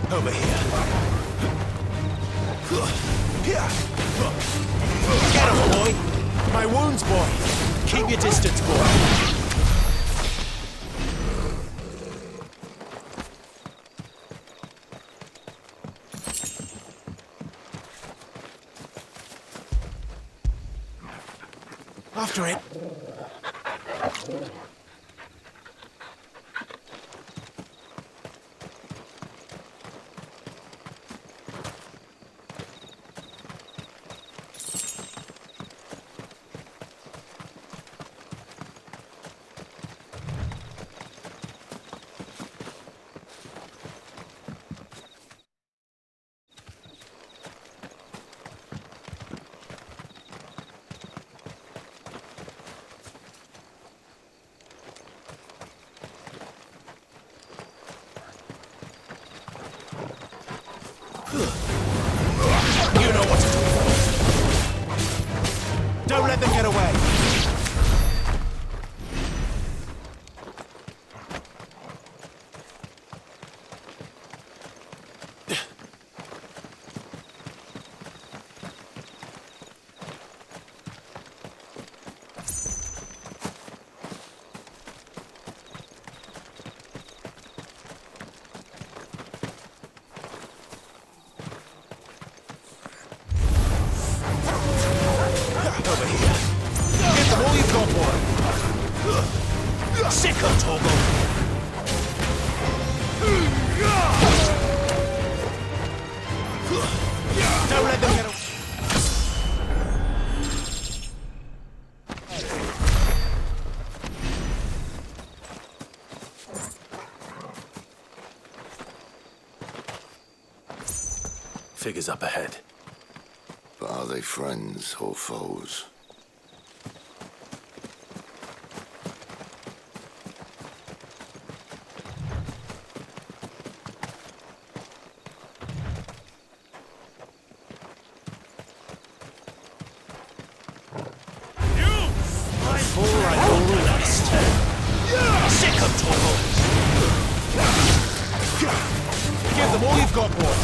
Over here. Get him, boy! My wounds, boy! Keep your distance, boy! After it! You know what to do. Don't let them get away. Over here. Give them all you've got, boy. Sick of Toggle. Don't let them get away. Figures up ahead. But are they friends or foes? Sick of Toggle. Give them all you've got, boy.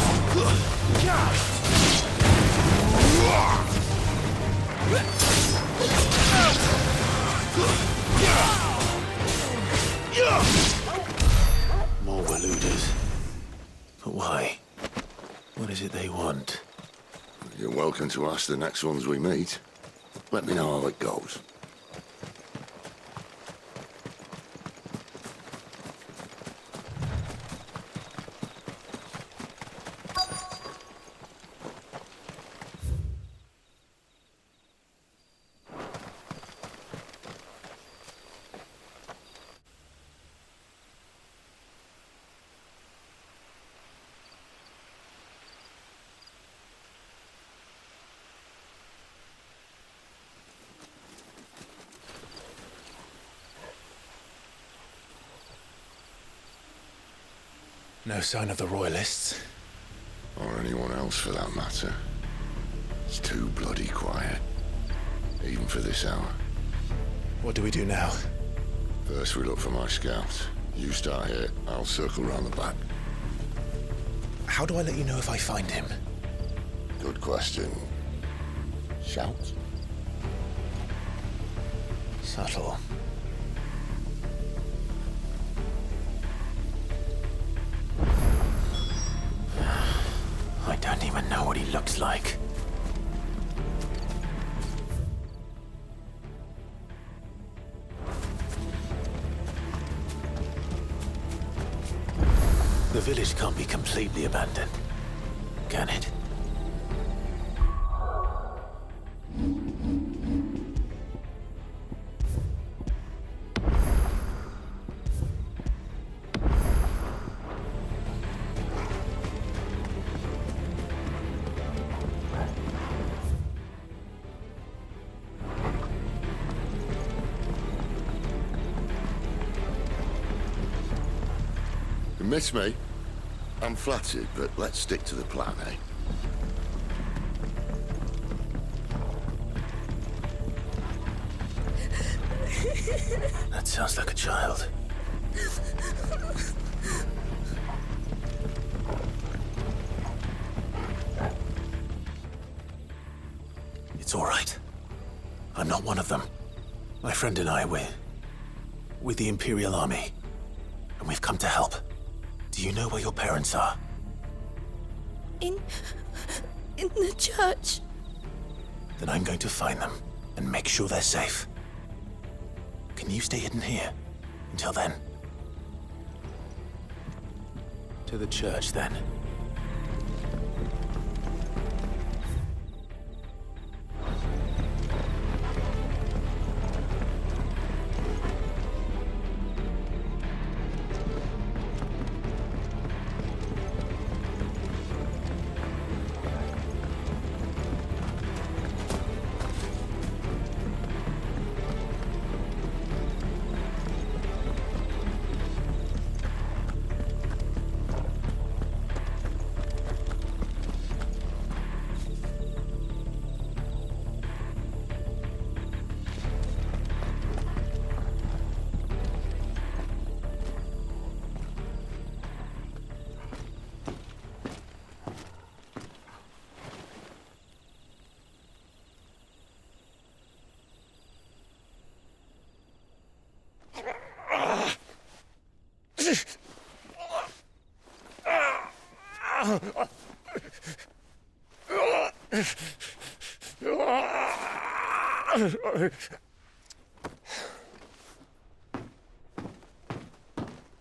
More Waluders. But why? What is it they want? You're welcome to ask the next ones we meet. Let me know how it goes. No sign of the Royalists. Or anyone else for that matter. It's too bloody quiet. Even for this hour. What do we do now? First we look for my scouts. You start here, I'll circle round the back. How do I let you know if I find him? Good question. Shout? Subtle. I don't even know what he looks like. The village can't be completely abandoned, can it? Miss me? I'm flattered, but let's stick to the plan, eh? That sounds like a child. I'm not one of them. My friend and I, we're with the Imperial Army, and we've come to help. Do you know where your parents are? In the church. Then I'm going to find them and make sure they're safe. Can you stay hidden here until then? To the church, then.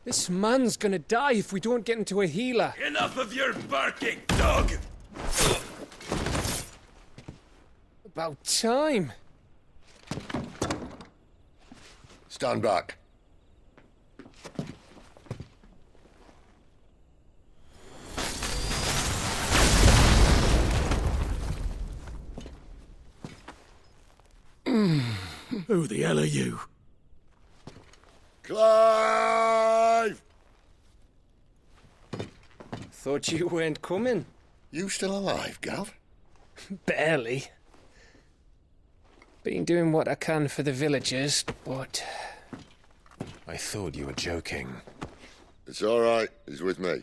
This man's gonna die if we don't get into a healer. Enough of your barking, dog! About time. Stand back. Who the hell are you? Clive! Thought you weren't coming. You still alive, Gav? Barely. Been doing what I can for the villagers, but... I thought you were joking. It's all right. He's with me.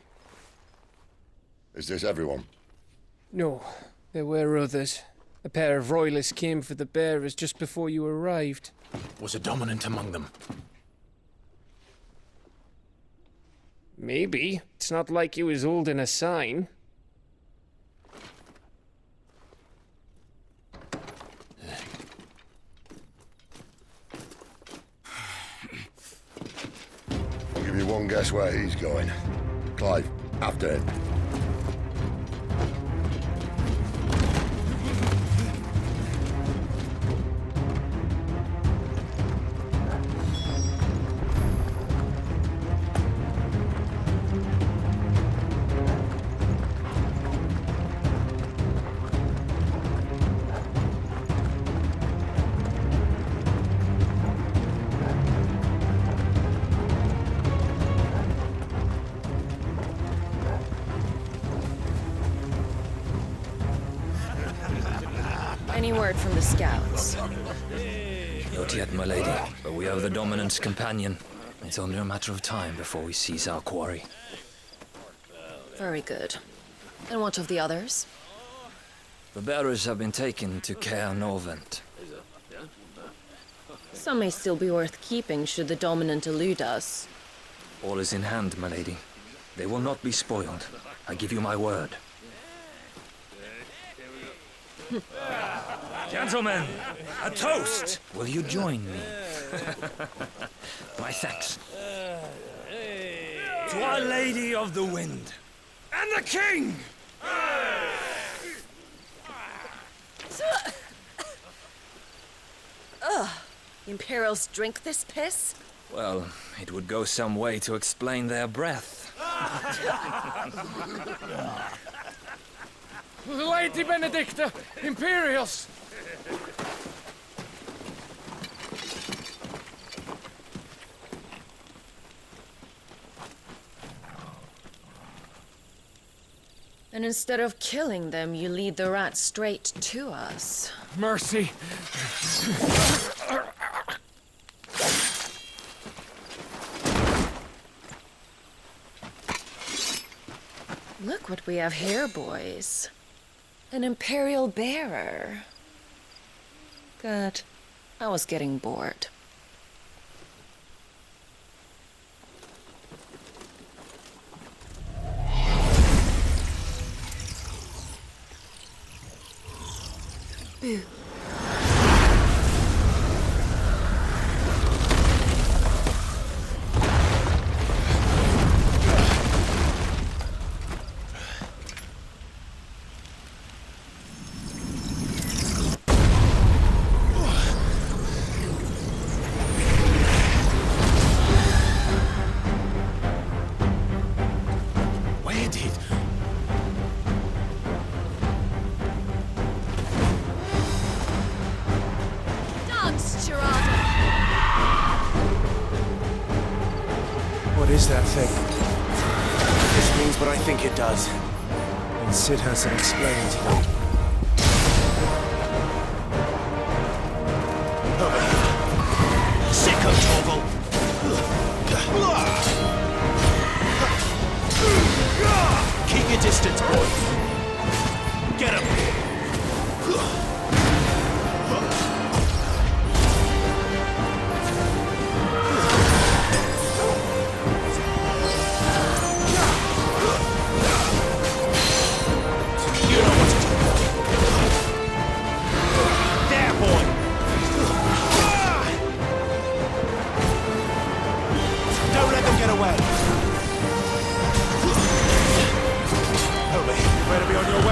Is this everyone? No, there were others. A pair of royalists came for the bearers just before you arrived. Was a dominant among them? Maybe. It's not like he was holding a sign. I'll give you one guess where he's going. Clive, after him. Any word from the scouts? Not yet, my lady, but we have the Dominant's companion. It's only a matter of time before we seize our quarry. Very good. And what of the others? The bearers have been taken to Caer Novent. Some may still be worth keeping should the Dominant elude us. All is in hand, my lady. They will not be spoiled. I give you my word. Gentlemen, a toast! Will you join me? My thanks. To Our Lady of the Wind and the King! Imperials drink this piss? Well, it would go some way to explain their breath. Lady Benedicta! Imperials! And instead of killing them, you lead the rats straight to us. Mercy! Look what we have here, boys. An Imperial bearer. Good. I was getting bored. Boo. What is that thing? This means what I think it does. And Sid has to explain to me. Over here. Sicko toggle! Keep your distance, boy. Get him!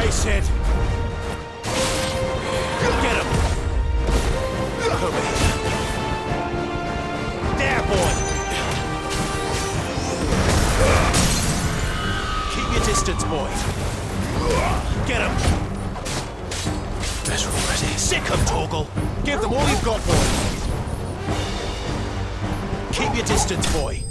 Sid! Get him! Over here. There, boy! Keep your distance, boy. Get him! Better already. Sick of Torgal! Give them all you've got, boy! Keep your distance, boy.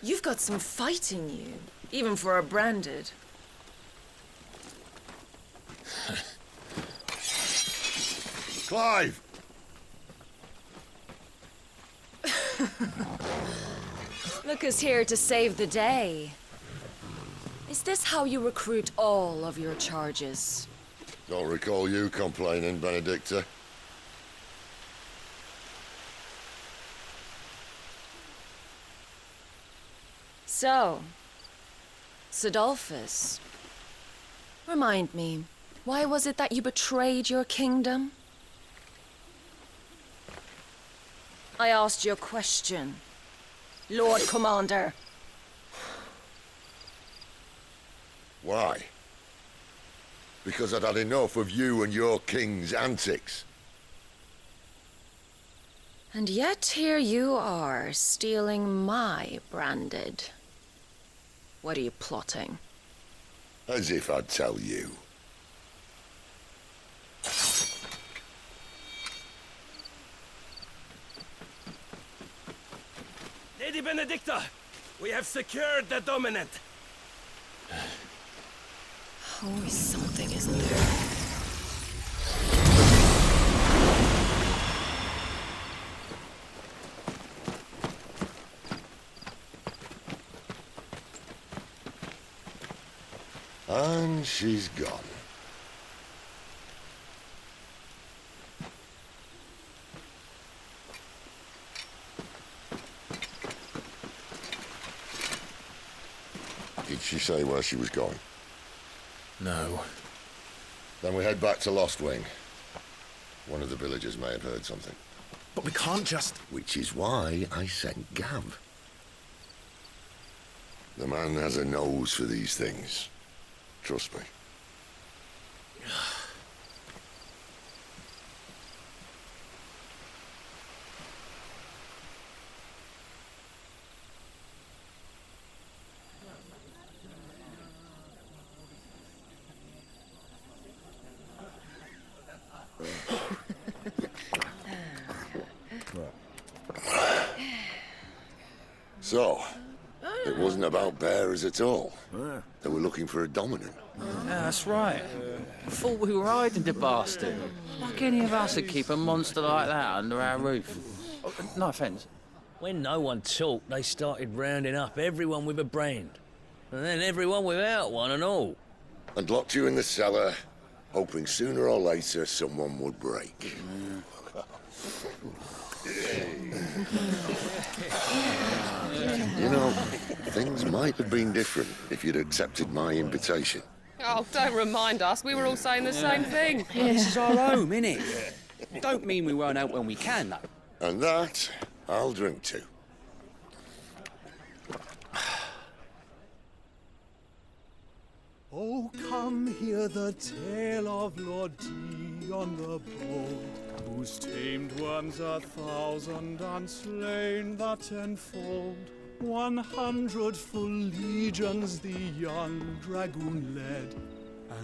You've got some fight in you, even for a branded. Clive! Look who's here to save the day. Is this how you recruit all of your charges? Don't recall you complaining, Benedicta. So, Sidolphus, remind me, why was it that you betrayed your kingdom? I asked you a question, Lord Commander. Why? Because I'd had enough of you and your king's antics. And yet here you are, stealing my branded. What are you plotting? As if I'd tell you. Lady Benedicta, we have secured the dominant. Always something, isn't there? And she's gone. Did she say where she was going? No. Then we head back to Lost Wing. One of the villagers may have heard something. But we can't just... Which is why I sent Gav. The man has a nose for these things. Trust me. So, it Wasn't about bearers at all. They were looking for a dominant. Yeah, that's right. I thought we were hiding the bastard. Like any of us would keep a monster like that under our roof. Oh, no offence. When no one talked, they started rounding up everyone with a brand. And then everyone without one and all. And locked you in the cellar, hoping sooner or later someone would break. You know, things might have been different if you'd accepted my invitation. Oh, don't remind us. We were all saying the same thing. This is our home, innit? Don't mean we won't out when we can, though. And that, I'll drink to. Oh, come hear the tale of Lord Dion the Bold, whose tamed worms 1,000 and slain the tenfold. 100 full legions the young dragoon led,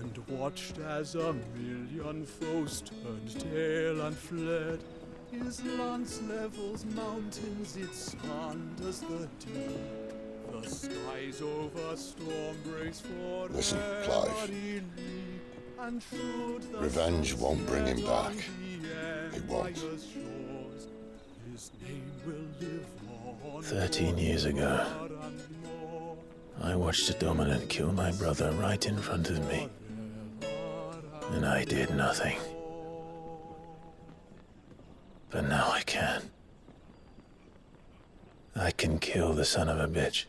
and watched as 1,000,000 foes turned tail and fled. His lance levels mountains, it sanders the deep. The skies over storm breaks for Listen, Clive. Revenge won't bring him back. It won't. 13 years ago, I watched a dominant kill my brother right in front of me. And I did nothing. But now I can. I can kill the son of a bitch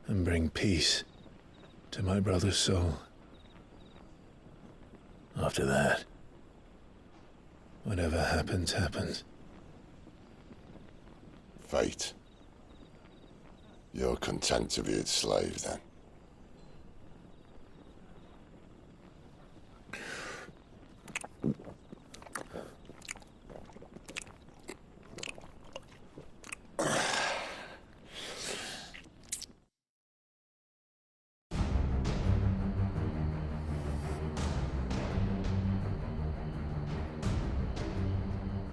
and bring peace to my brother's soul. After that, whatever happens, happens. Fate. You're content to be its slave, then?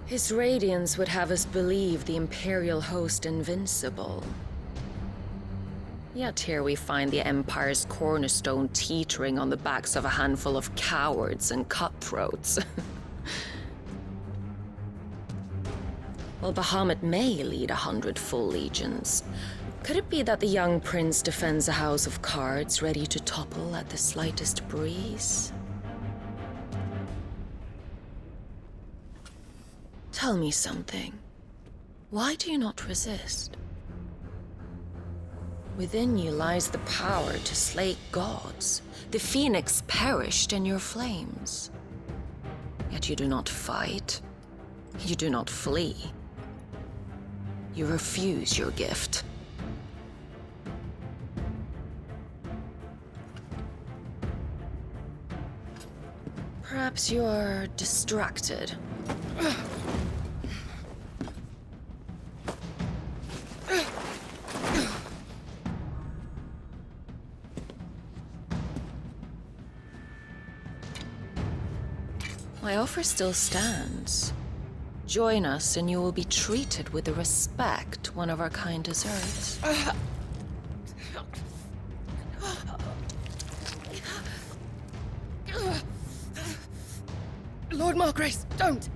His radiance would have us believe the Imperial host invincible. Yet here we find the Empire's cornerstone teetering on the backs of a handful of cowards and cutthroats. Well, Bahamut may lead 100 full legions. Could it be that the young prince defends a house of cards ready to topple at the slightest breeze? Tell me something. Why do you not resist? Within you lies the power to slay gods. The phoenix perished in your flames. Yet you do not fight. You do not flee. You refuse your gift. Perhaps you're distracted. My offer still stands. Join us and you will be treated with the respect one of our kind deserves. Lord Margrace, don't!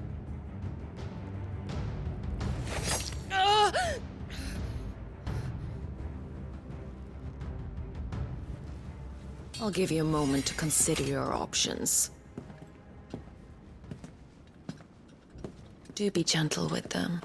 I'll give you a moment to consider your options. Do be gentle with them.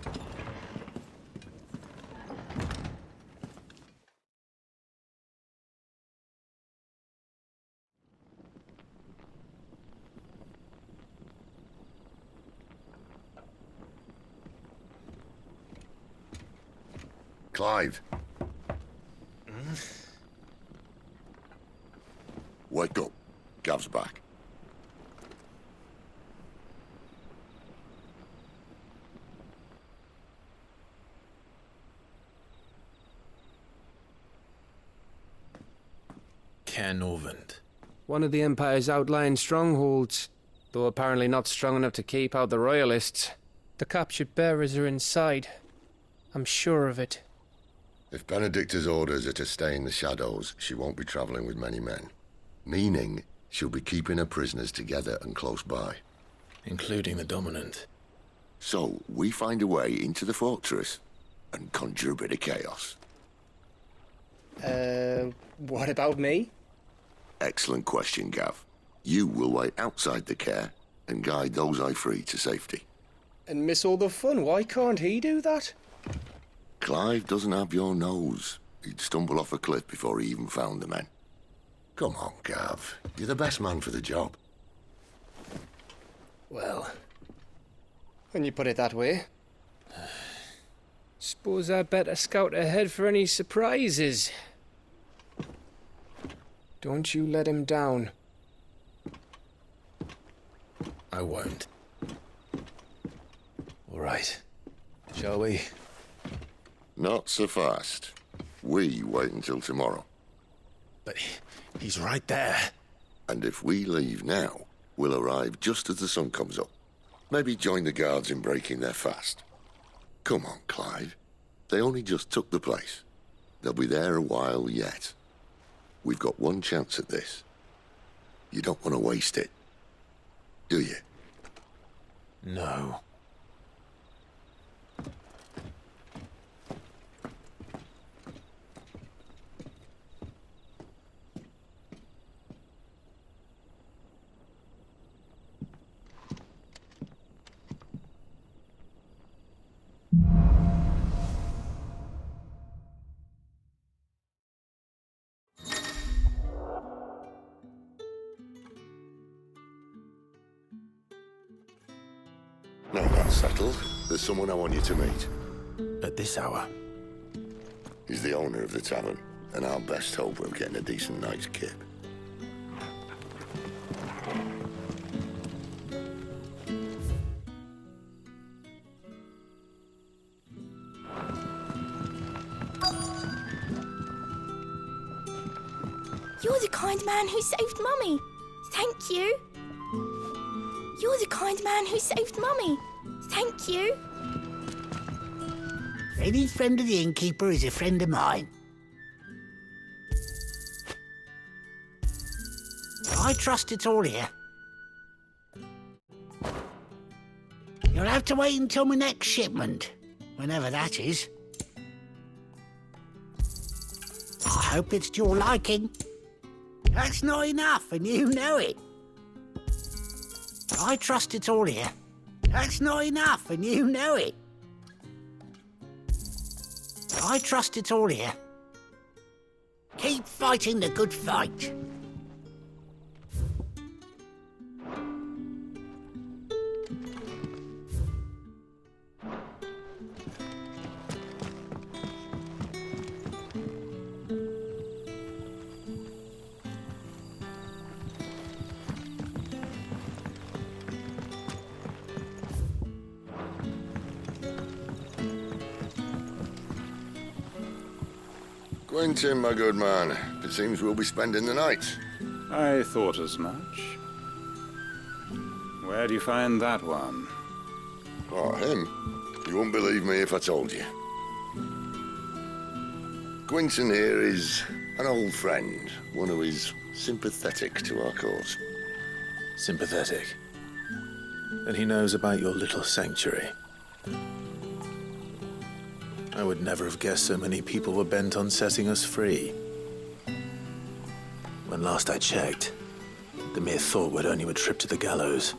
Clive. Wake up. Gav's back. Canovant. One of the Empire's outlying strongholds, though apparently not strong enough to keep out the Royalists. The captured bearers are inside. I'm sure of it. If Benedicta's orders are to stay in the shadows, she won't be traveling with many men. Meaning, she'll be keeping her prisoners together and close by. Including the Dominant. So, we find a way into the fortress and conjure a bit of chaos. What about me? Excellent question, Gav. You will wait outside the care and guide those I free to safety. And miss all the fun. Why can't he do that? Clive doesn't have your nose. He'd stumble off a cliff before he even found the men. Come on, Gav. You're the best man for the job. Well, when you put it that way. Suppose I better scout ahead for any surprises. Don't you let him down. I won't. All right. Shall we? Not so fast. We wait until tomorrow. But he's right there. And if we leave now, we'll arrive just as the sun comes up. Maybe join the guards in breaking their fast. Come on, Clive. They only just took the place. They'll be there a while yet. We've got one chance at this. You don't want to waste it, do you? No. Now that's settled. There's someone I want you to meet. At this hour? He's the owner of the tavern, and our best hope of getting a decent night's kip. You're the kind man who saved Mummy. Thank you. You're the kind man who saved Mummy. Thank you. Any friend of the innkeeper is a friend of mine. I trust it's all here. You'll have to wait until my next shipment, whenever that is. I hope it's to your liking. That's not enough, and you know it. I trust it's all here. That's not enough, and you know it. I trust it's all here. Keep fighting the good fight. Quentin, my good man. It seems we'll be spending the night. I thought as much. Where do you find that one? Oh, him? You wouldn't believe me if I told you. Quentin here is an old friend, one who is sympathetic to our cause. Sympathetic? And he knows about your little sanctuary. I would never have guessed so many people were bent on setting us free. When last I checked, the mere thought would earn you a trip to the gallows.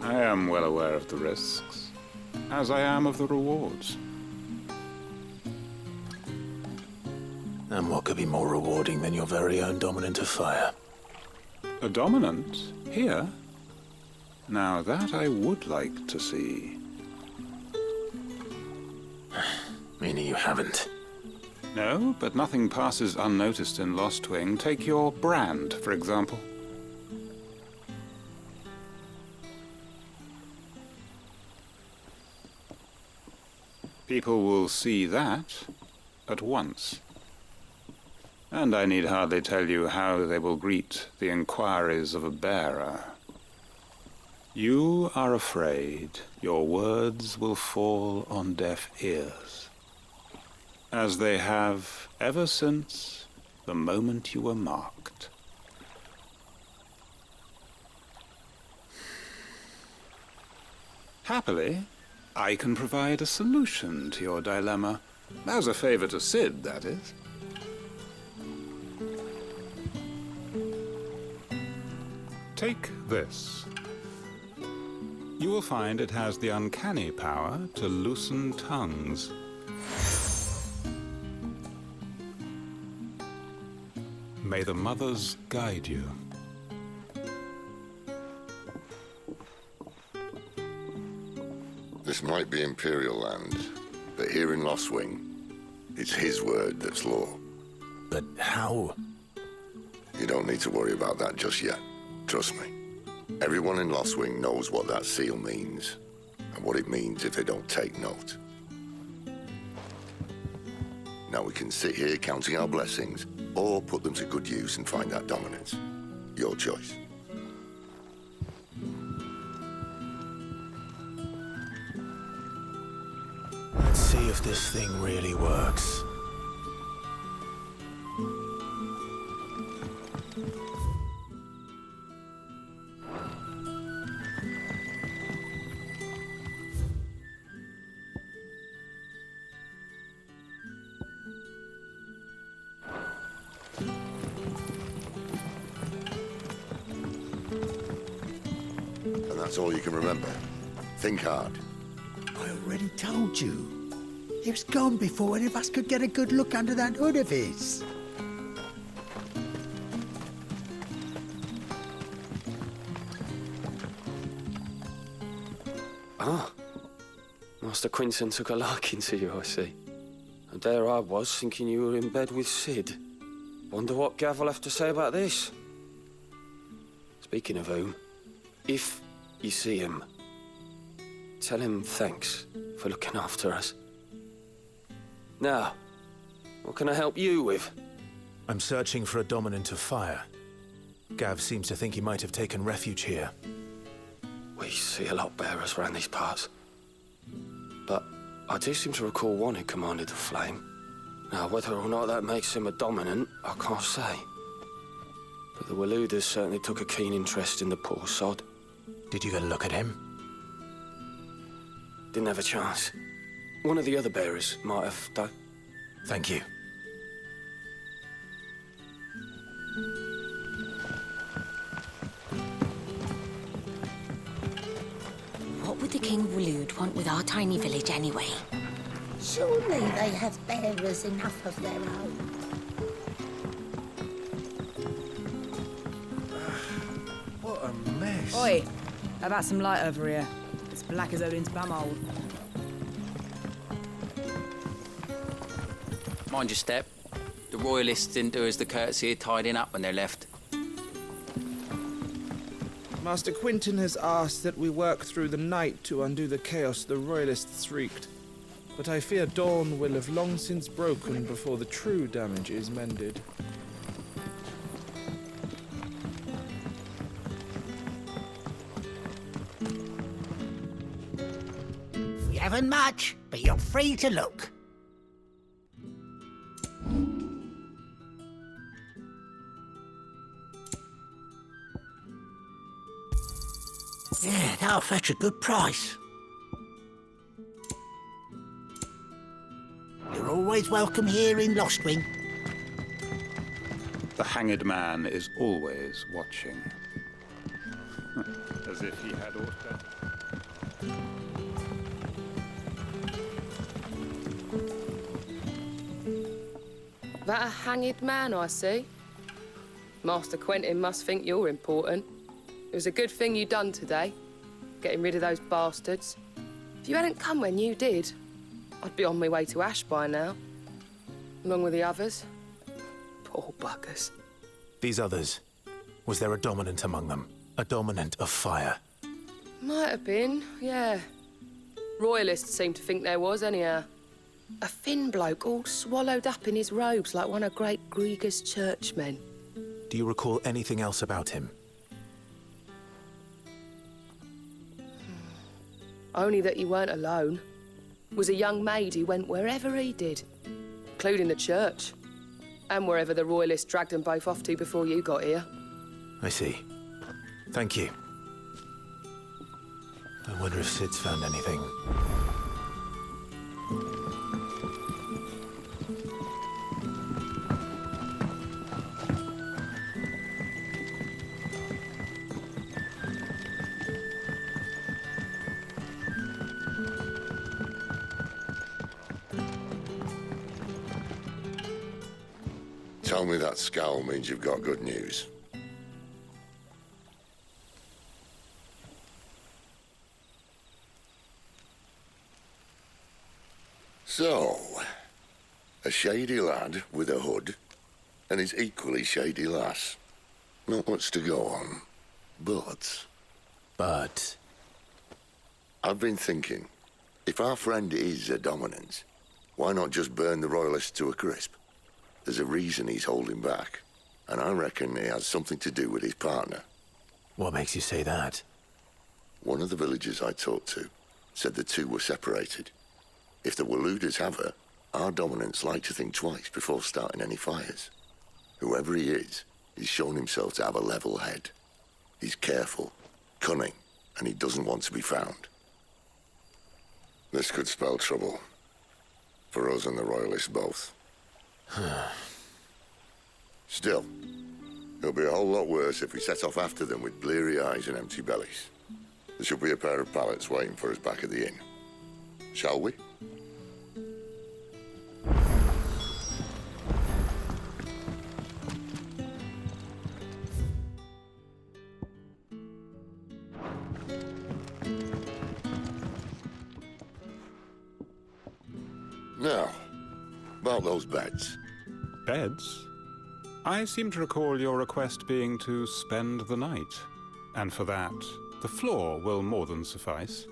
I am well aware of the risks, as I am of the rewards. And what could be more rewarding than your very own dominant of fire? A dominant? Here? Now that I would like to see. Meaning you haven't? No, but nothing passes unnoticed in Lost Wing. Take your brand, for example. People will see that at once. And I need hardly tell you how they will greet the inquiries of a bearer. You are afraid your words will fall on deaf ears. as they have ever since the moment you were marked. Happily, I can provide a solution to your dilemma. As a favor to Sid, that is. Take this. You will find it has the uncanny power to loosen tongues. May the mothers guide you. This might be Imperial land, but here in Lostwing, it's his word that's law. But how? You don't need to worry about that just yet. Trust me. Everyone in Lostwing knows what that seal means, and what it means if they don't take note. Now we can sit here counting our blessings, or put them to good use and find that dominance. Your choice. Let's see if this thing really works. And that's all you can remember. Think hard. I already told you. He was gone before any of us could get a good look under that hood of his. Ah. Master Quinton took a liking to you, I see. And there I was, thinking you were in bed with Sid. Wonder what Gav will have to say about this. Speaking of whom, if you see him, tell him thanks for looking after us. Now, what can I help you with? I'm searching for a dominant of fire. Gav seems to think he might have taken refuge here. We see a lot bearers around these parts. But I do seem to recall one who commanded the flame. Now, whether or not that makes him a dominant, I can't say. But the Waluders certainly took a keen interest in the poor sod. Did you get a look at him? Didn't have a chance. One of the other bearers might have done. Thank you. What would the King of Walud want with our tiny village anyway? Surely they have bearers enough of their own. What a mess. Oi, how about some light over here? It's black as Odin's bumhole. Mind your step. The Royalists didn't do us the courtesy of tidying up when they left. Master Quinton has asked that we work through the night to undo the chaos the Royalists wreaked. But I fear dawn will have long since broken before the true damage is mended. We haven't much, but you're free to look. Yeah, that'll fetch a good price. You're always welcome here in Lostwing. The hanged man is always watching. As if he had aught better. That a hanged man, I see. Master Quentin must think you're important. It was a good thing you done today, getting rid of those bastards. If you hadn't come when you did, I'd be on my way to Ash by now, along with the others. Poor buggers. These others, was there a dominant among them? A dominant of fire? Might have been, yeah. Royalists seem to think there was, anyhow. A thin bloke all swallowed up in his robes like one of Great Grieger's churchmen. Do you recall anything else about him? Only that he weren't alone. Was a young maid who went wherever he did. including the church. And wherever the Royalists dragged them both off to before you got here. I see. Thank you. I wonder if Sid's found anything. Tell me that scowl means you've got good news. So, a shady lad with a hood, and his equally shady lass. Not much to go on, but... But? I've been thinking, if our friend is a dominant, why not just burn the Royalists to a crisp? There's a reason he's holding back, and I reckon it has something to do with his partner. What makes you say that? One of the villagers I talked to said the two were separated. If the Waluders have her, our dominants like to think twice before starting any fires. Whoever he is, he's shown himself to have a level head. He's careful, cunning, and he doesn't want to be found. This could spell trouble. For us and the Royalists both. Still, it'll be a whole lot worse if we set off after them with bleary eyes and empty bellies. There should be a pair of pallets waiting for us back at the inn. Shall we? Now, about those beds. Beds? I seem to recall your request being to spend the night. And for that, the floor will more than suffice.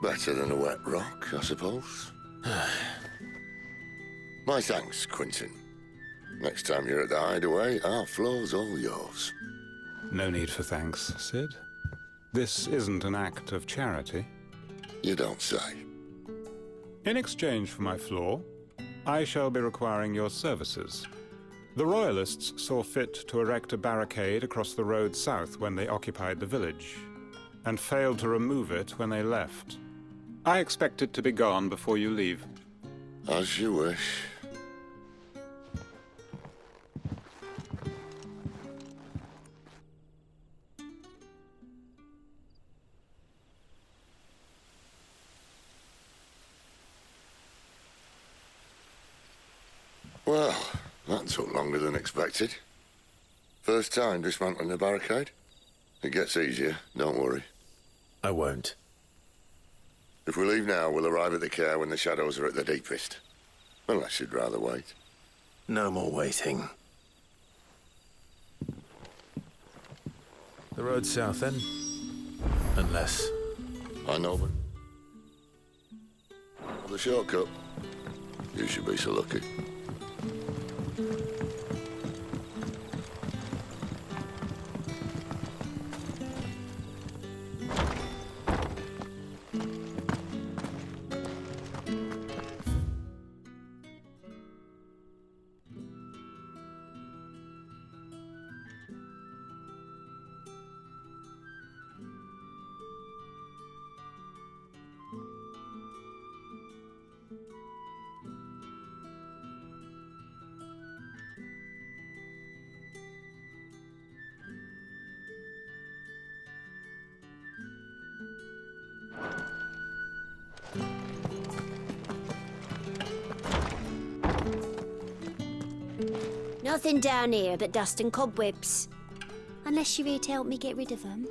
Better than a wet rock, I suppose. My thanks, Quentin. Next time you're at the hideaway, our floor's all yours. No need for thanks, Sid. This isn't an act of charity. You don't say. In exchange for my floor, I shall be requiring your services. The Royalists saw fit to erect a barricade across the road south when they occupied the village, and failed to remove it when they left. I expect it to be gone before you leave. As you wish. Well, that took longer than expected. First time dismantling a barricade? It gets easier, don't worry. I won't. If we leave now, we'll arrive at the care when the shadows are at the deepest. Unless you'd rather wait. No more waiting. The road south, then? Unless... I know, but... The shortcut. You should be so lucky. Nothing down here but dust and cobwebs. Unless you're here to help me get rid of them.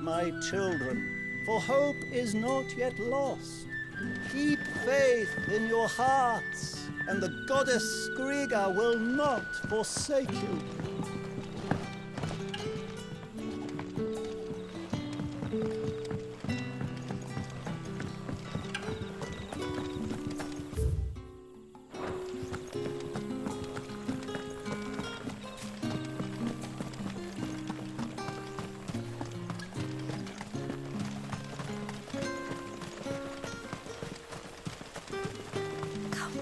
my children, for hope is not yet lost. Keep faith in your hearts, and the goddess Skriga will not forsake you.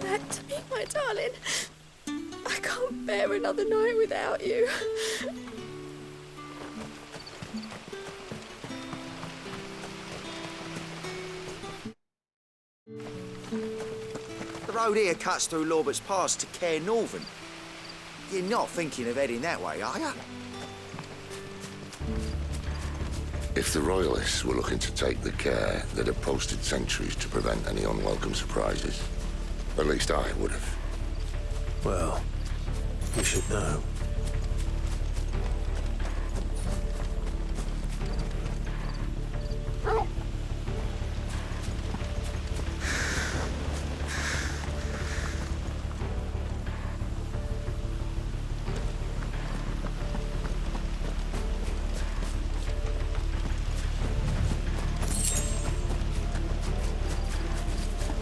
Back to me, my darling. I can't bear another night without you. The road here cuts through Lorbert's Pass to Care Northern. You're not thinking of heading that way, are you? If the Royalists were looking to take the care, they'd have posted sentries to prevent any unwelcome surprises. At least I would have. Well, you should know.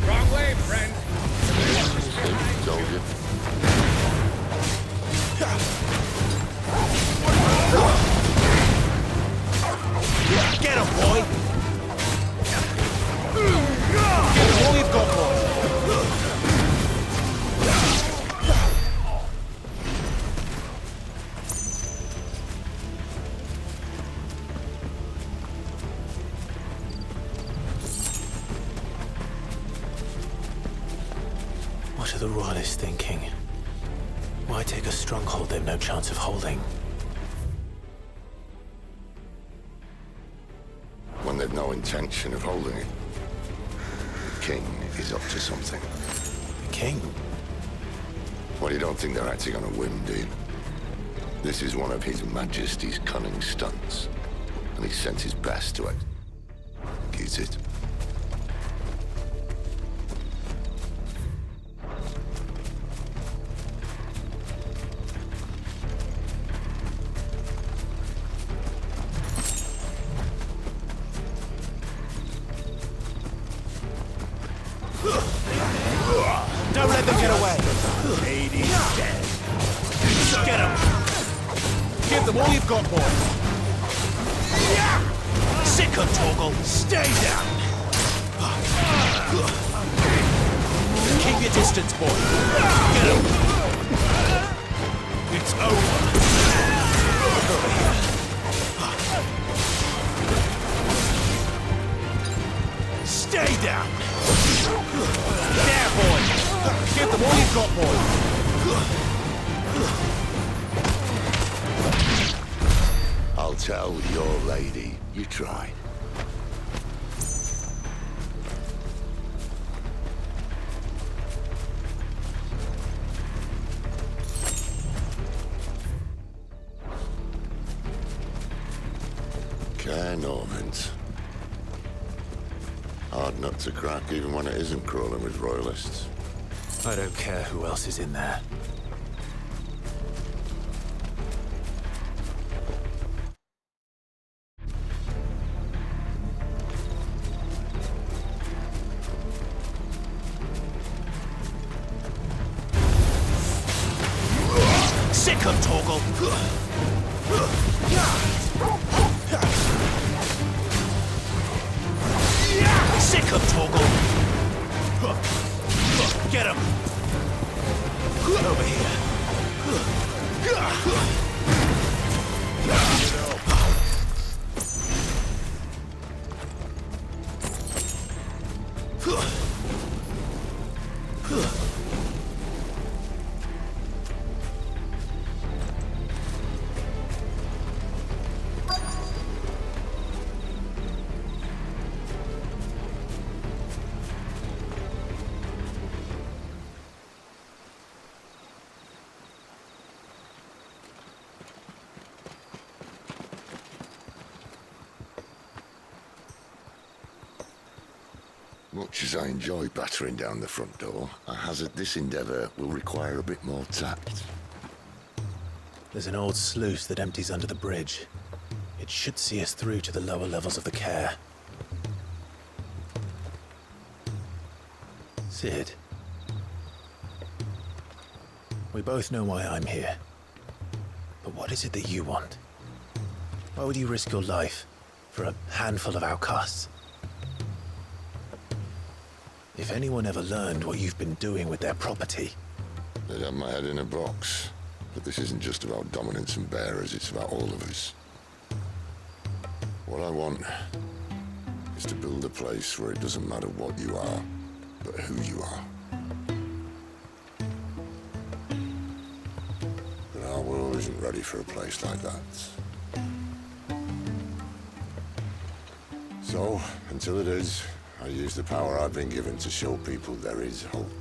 Wrong way, friend. Told you. Get him, boy! Get all you've got, boy! What are the Royalists thinking? Why take a stronghold they've no chance of holding? When they've no intention of holding it. The king is up to something. The king? Well, you don't think they're acting on a whim, do you? This is one of His Majesty's cunning stunts, and he sent his best to execute it. Don't let them get away! Lady's dead. Get him! Give them all you've got, boy! Sick of Torgal! Stay down! Keep your distance, boy! Get him! It's over! Over here! Stay down! There, boy! Give them all you've got, boy! I'll tell your lady you tried. Care Norvins. Hard nut to crack, even when it isn't crawling with Royalists. I don't care who else is in there. Sick of Torgal! Sick of Torgal! Get him! Over here! Much as I enjoy battering down the front door, I hazard this endeavour will require a bit more tact. There's an old sluice that empties under the bridge. It should see us through to the lower levels of the care. Sid. We both know why I'm here. But what is it that you want? Why would you risk your life for a handful of outcasts? If anyone ever learned what you've been doing with their property... They'd have my head in a box. But this isn't just about dominance and bearers, it's about all of us. What I want is to build a place where it doesn't matter what you are, but who you are. But our world isn't ready for a place like that. So, until it is, I use the power I've been given to show people there is hope.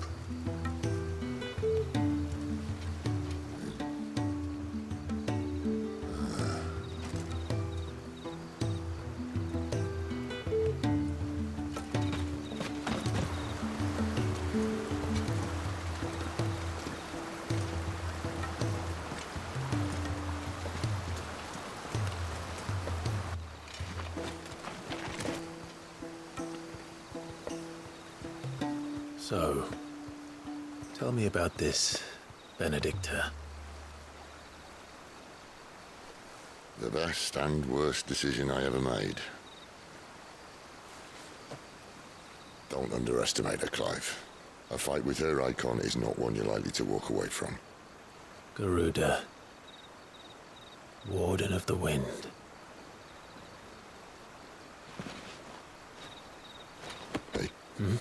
So, tell me about this, Benedicta. The best and worst decision I ever made. Don't underestimate her, Clive. A fight with her icon is not one you're likely to walk away from. Garuda. Warden of the Wind. Hey. Hmm?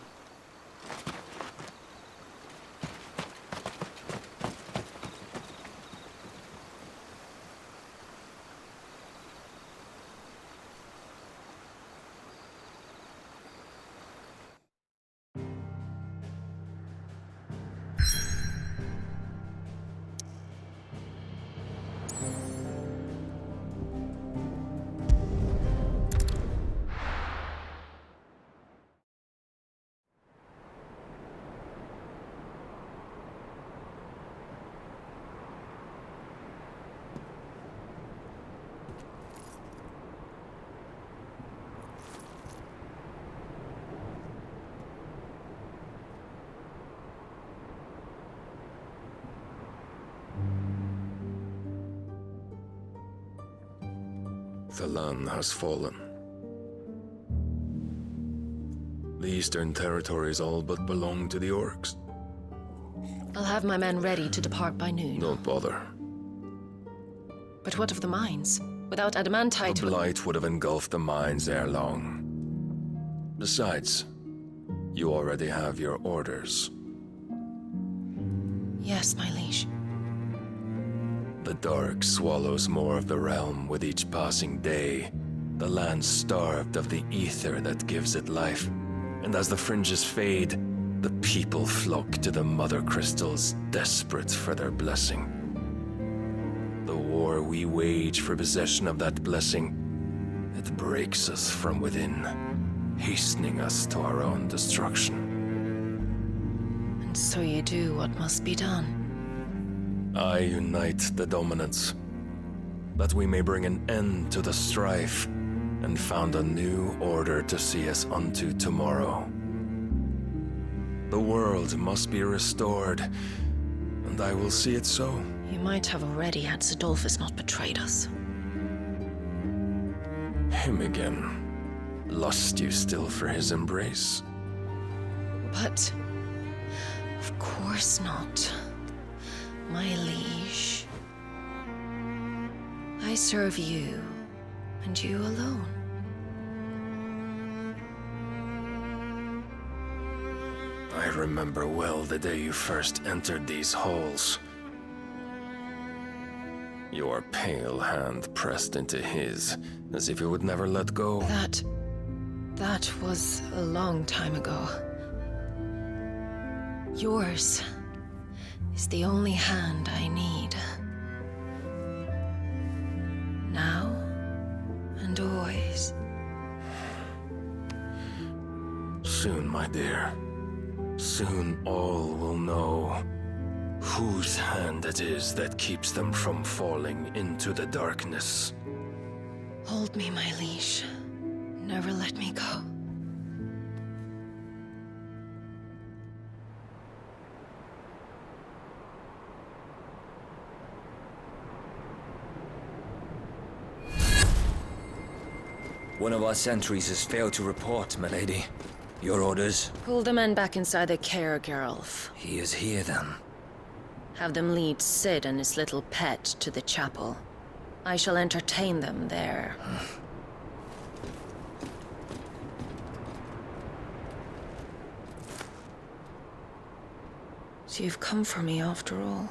The land has fallen. The eastern territories all but belong to the orcs. I'll have my men ready to depart by noon. Don't bother. But what of the mines? Without adamantite... The blight would have engulfed the mines ere long. Besides, you already have your orders. Yes, my liege. The dark swallows more of the realm with each passing day. The land starved of the ether that gives it life. And as the fringes fade, the people flock to the mother crystals, desperate for their blessing. The war we wage for possession of that blessing, it breaks us from within, hastening us to our own destruction. And so you do what must be done. I unite the dominants, that we may bring an end to the strife and found a new order to see us unto tomorrow. The world must be restored, and I will see it so. You might have already had Zidolphus not betrayed us. Him again. Lust you still for his embrace? But... of course not. My liege. I serve you, and you alone. I remember well the day you first entered these halls. Your pale hand pressed into his, as if you would never let go. That was a long time ago. Yours is the only hand I need. Now and always. Soon, my dear. Soon all will know whose hand it is that keeps them from falling into the darkness. Hold me, my liege. Never let me go. One of our sentries has failed to report, milady. Your orders? Pull the men back inside the care, Geralf. He is here, then. Have them lead Sid and his little pet to the chapel. I shall entertain them there. So you've come for me after all.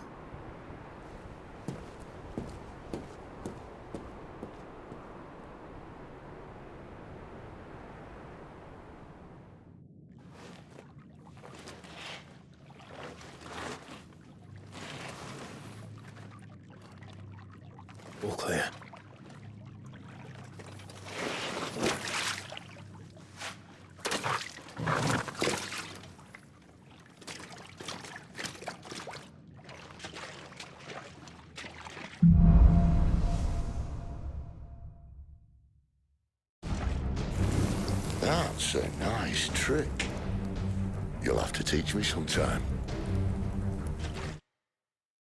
All clear. That's a nice trick. You'll have to teach me sometime.